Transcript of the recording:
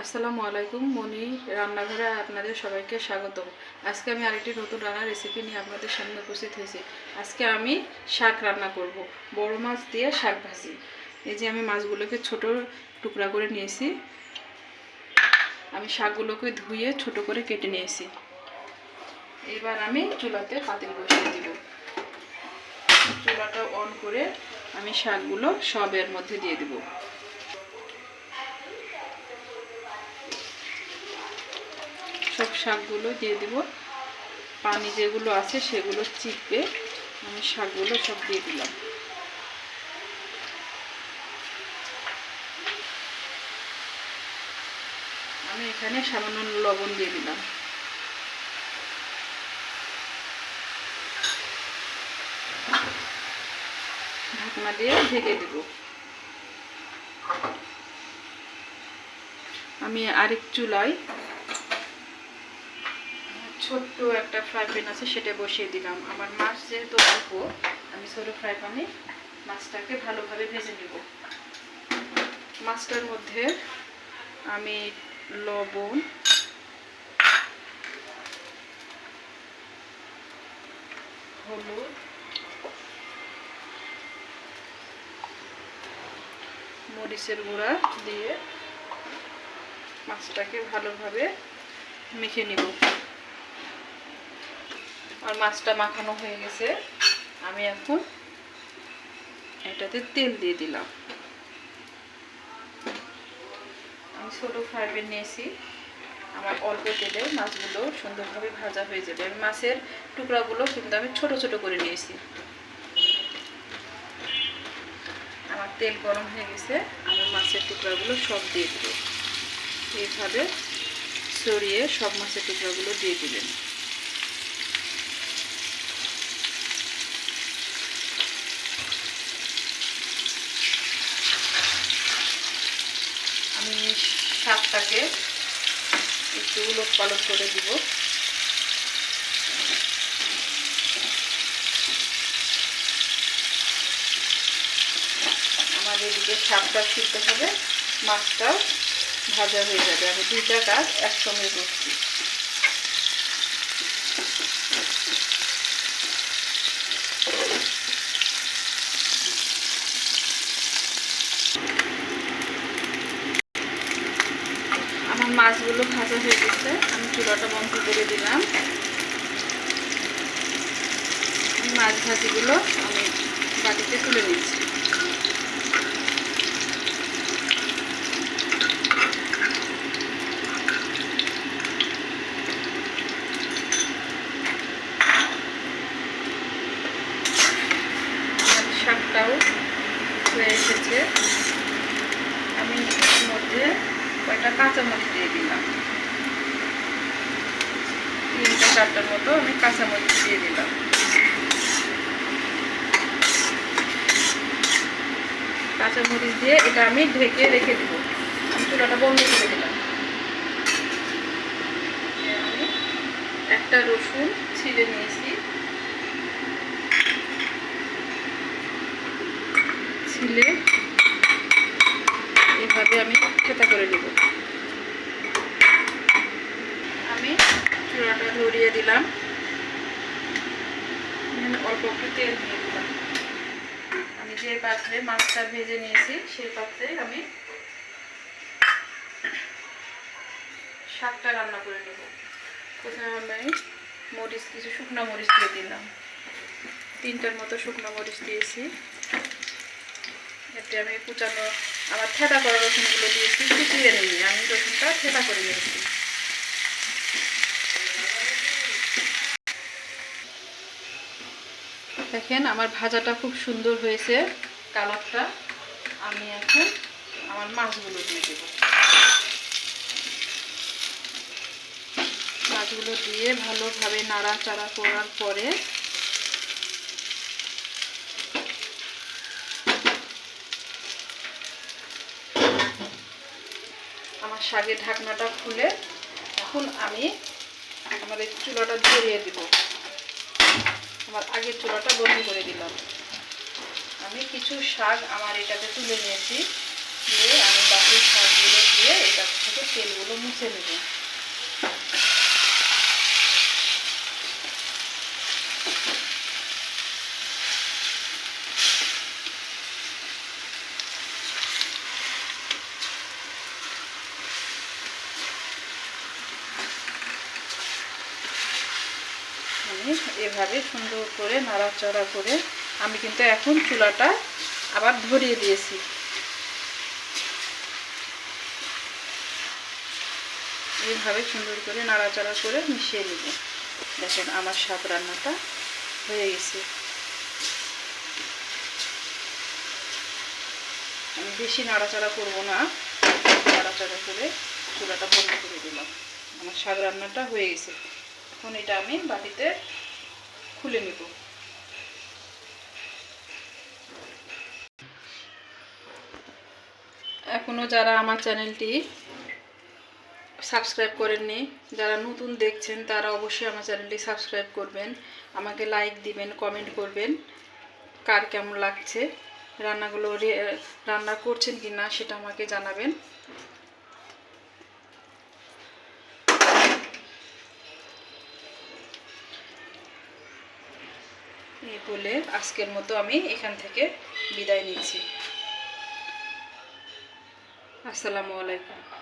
আসসালামু আলাইকুম। মনি রান্নাঘরে আপনাদের সবাইকে স্বাগতম। আজকে আমি আরেকটি নতুন রান্নার রেসিপি নিয়ে আপনাদের সামনে উপস্থিত হয়েছি। আজকে আমি শাক রান্না করব, বড় মাছ দিয়ে শাক ভাজি। এই যে আমি মাছগুলোকে ছোট টুকরা করে নিয়েছি। আমি শাকগুলোকে ধুয়ে ছোট করে কেটে নিয়েছি। এবার আমি চুলাতে পাতিল বসিয়ে দিব। চুলাটা অন করে আমি শাকগুলো সব এর মধ্যে দিয়ে দিব। সব শাকগুলো দিয়ে দিব। পানি যেগুলো আছে সেগুলো চিপে আমি শাকগুলো সব দিয়ে দিলাম। আমি এখানে সামান্য লবণ দিয়ে দিলাম। ঢাকনা দিয়ে ঢেকে দেব। আমি আরেক চুলায় ছোট্ট একটা ফ্রাই প্যান আছে, সেটা বসিয়ে দিলাম। আমার মাছ যেহেতু অল্প, আমি ছোট ফ্রাই প্যানে মাছটাকে ভালোভাবে ভেজে নেব। মাছটার মধ্যে আমি লবণ, হলুদ, মরিচের গুঁড়া দিয়ে মাছটাকে ভালোভাবে মেখে নিব। আর মাছটা মাখানো হয়ে গেছে। আমি এখন এটাতে তেল দিয়ে দিলাম। আমি ছোট ফ্রাই প্যান নিয়েছি। আমার অল্প তেলে মাছগুলো সুন্দরভাবে ভাজা হয়ে যাবে। আমি মাছের টুকরাগুলো কিন্তু আমি ছোট ছোট করে নিয়েছি। আমার তেল গরম হয়ে গেছে। আমি মাছের টুকরাগুলো সব দিয়ে দেব। এইভাবে ছড়িয়ে সব মাছের টুকরাগুলো দিয়ে দিবেন। আমি শাকটাকে একটু উলট পালট করে দিব। আমাদের এদিকে শাকটা সিদ্ধ হবে, মাছটাও ভাজা হয়ে যাবে। আমি দুইটা কাজ একসঙ্গে করছি। আমার মাছগুলো ভাজা হয়ে গেছে। আমি চুলাটা বন্ধ করে দিলাম। মাছ ভাজিগুলো আমি বাটিতে তুলে নিচ্ছি। শাকটাও হয়ে এসেছে। আমি এর মধ্যে কয়েকটা কাঁচামরিচ দিয়ে দিলাম। 3-4টার মতো আমি কাঁচামরিচ দিয়ে দিলাম। কাঁচামরিচ দিয়ে এটা আমি ঢেকে রেখে দেবো। আমি চুলাটা বন্ধ করে দিলাম। আমি একটা রসুন ছিলে নিয়েছি। ছিলে এভাবে আমি থেঁতা করে নেব। আমি চুলাটা ধরিয়ে দিলাম। অল্প একটু তেল দিয়ে দিলাম। আমি যে পাত্রে মাছটা ভেজে নিয়েছি সেই পাত্রে আমি শাকটা রান্না করে নেব। প্রথমে আমি মরিচ, কিছু শুকনো মরিচ দিয়ে দিলাম। 3টার মতো শুকনো মরিচ দিয়েছি। এতে আমি কুচানো আমার থেঁতা করা রসুনগুলো দিয়েছি। কুচিয়ে নিই, আমি রসুনটা থেঁতা করে নিয়েছি। দেখেন আমার ভাজাটা খুব সুন্দর হয়েছে কালারটা। আমি এখন আমার মাছগুলো দিয়ে দেব। মাছগুলো দিয়ে ভালোভাবে নাড়াচাড়া করার পরে আমার শাকের ঢাকনাটা খুলে এখন আমি আমার এই চুলাটা ধরিয়ে দিব। আমার আগের চুলাটা বন্ধ করে দিলাম। আমি কিছু শাক আমার এটাতে তুলে নিয়েছি। দিয়ে আমি বাকি শাকগুলো দিয়ে এটা থেকে তেলগুলো মুছে নেব। আমি এভাবে সুন্দর করে নাড়াচাড়া করে আমি কিন্তু এখন চুলাটা আবার ধরিয়ে দিয়েছি। এইভাবে সুন্দর করে নাড়াচাড়া করে মিশিয়ে নেব। দেখেন আমার শাক রান্নাটা হয়ে গেছে। আমি বেশি নাড়াচাড়া করব না, নাড়াচাড়া করে চুলাটা বন্ধ করে দিলাম। আমার শাক রান্নাটা হয়ে গেছে। এখন এটা আমি বাটিতে খুলে নেব। এখনও যারা আমার চ্যানেলটি সাবস্ক্রাইব করেননি, যারা নতুন দেখছেন তারা অবশ্যই আমার চ্যানেলটি সাবস্ক্রাইব করবেন, আমাকে লাইক দিবেন, কমেন্ট করবেন কার কেমন লাগছে, রান্নাগুলো রান্না করছেন কি না সেটা আমাকে জানাবেন। এই বলে আজকের মতো আমি এখান থেকে বিদায় নিচ্ছি। আসসালামু আলাইকুম।